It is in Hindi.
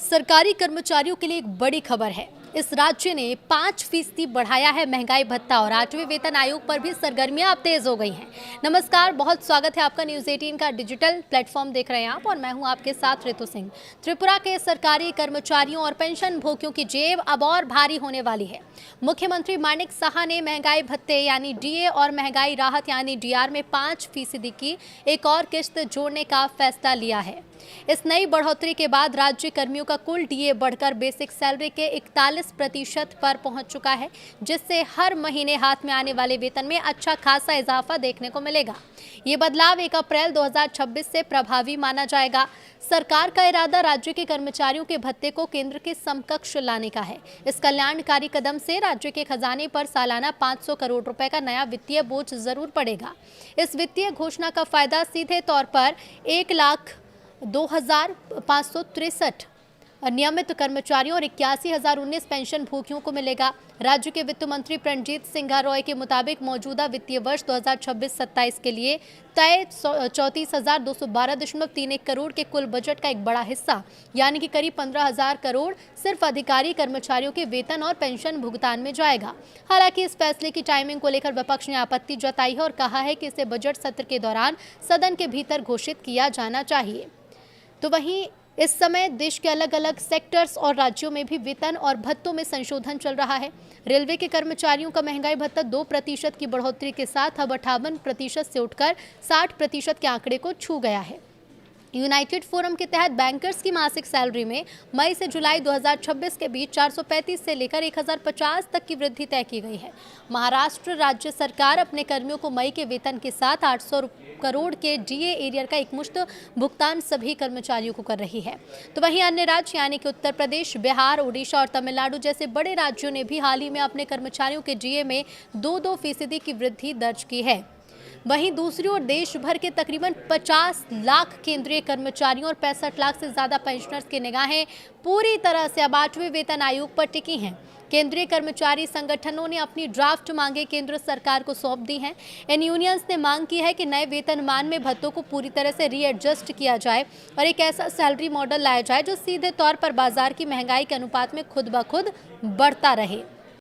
सरकारी कर्मचारियों के लिए एक बड़ी खबर है। इस राज्य ने 5% बढ़ाया है महंगाई भत्ता और 8वें वेतन आयोग पर भी सरगर्मियां अब तेज हो गई हैं। नमस्कार, बहुत स्वागत है आपका न्यूज़ 18 का डिजिटल प्लेटफॉर्म देख रहे हैं आप और मैं हूं आपके साथ ऋतु सिंह। त्रिपुरा के सरकारी कर्मचारियों और पेंशन भोगियों की जेब अब और भारी होने वाली है। मुख्यमंत्री माणिक साहा ने महंगाई भत्ते यानी डीए और महंगाई राहत यानी डीआर में 5% की एक और किश्त जोड़ने का फैसला लिया है। इस नई बढ़ोतरी के बाद राज्य कर्मियों का कुल डीए बढ़कर बेसिक सैलरी के 41% पर पहुंच चुका है, जिससे हर महीने हाथ में आने वाले वेतन में अच्छा खासा इजाफा देखने को मिलेगा। ये बदलाव 1 अप्रैल 2026 से प्रभावी माना जाएगा। सरकार का इरादा राज्य के कर्मचारियों के भत्ते को केंद्र के समकक्ष लाने का है। इस कल्याणकारी कदम से राज्य के खजाने पर सालाना 500 करोड़ रुपए का नया वित्तीय बोझ जरूर पड़ेगा। इस वित्तीय घोषणा का फायदा सीधे तौर पर 1,02,563 नियमित कर्मचारियों और 81,019 पेंशन भोगियों को मिलेगा। राज्य के वित्त मंत्री प्रणजीत सिंह रॉय के मुताबिक मौजूदा वित्तीय वर्ष 2026-27 के लिए तय 34,212.31 करोड़ के कुल बजट का एक बड़ा हिस्सा यानी कि करीब 15,000 करोड़ सिर्फ अधिकारी कर्मचारियों के वेतन और पेंशन भुगतान में जाएगा। हालांकि इस फैसले की टाइमिंग को लेकर विपक्ष ने आपत्ति जताई है और कहा है कि इसे बजट सत्र के दौरान सदन के भीतर घोषित किया जाना चाहिए। तो वहीं इस समय देश के अलग अलग सेक्टर्स और राज्यों में भी वेतन और भत्तों में संशोधन चल रहा है। रेलवे के कर्मचारियों का महंगाई भत्ता 2% की बढ़ोतरी के साथ अब 58% से उठकर 60% के आंकड़े को छू गया है। यूनाइटेड फोरम के तहत बैंकर्स की मासिक सैलरी में मई से जुलाई 2026 के बीच 435 से लेकर 1050 तक की वृद्धि तय की गई है। महाराष्ट्र राज्य सरकार अपने कर्मियों को मई के वेतन के साथ 800 करोड़ के डीए एरियर का एकमुश्त भुगतान सभी कर्मचारियों को कर रही है। तो वहीं अन्य राज्य यानी कि उत्तर प्रदेश, बिहार, ओडिशा और तमिलनाडु जैसे बड़े राज्यों ने भी हाल ही में अपने कर्मचारियों के डीए में 2-2% की वृद्धि दर्ज की है। वहीं दूसरी ओर देश भर के तकरीबन 50 लाख केंद्रीय कर्मचारियों और 65 लाख से ज्यादा पेंशनर्स की निगाहें पूरी तरह से अब 8वें वेतन आयोग पर टिकी हैं। केंद्रीय कर्मचारी संगठनों ने अपनी ड्राफ्ट मांगे केंद्र सरकार को सौंप दी हैं। इन यूनियंस ने मांग की है कि नए वेतनमान में भत्तों को पूरी तरह से रीएडजस्ट किया जाए और एक ऐसा सैलरी मॉडल लाया जाए जो सीधे तौर पर बाजार की महंगाई के अनुपात में खुद ब खुद बढ़ता रहे।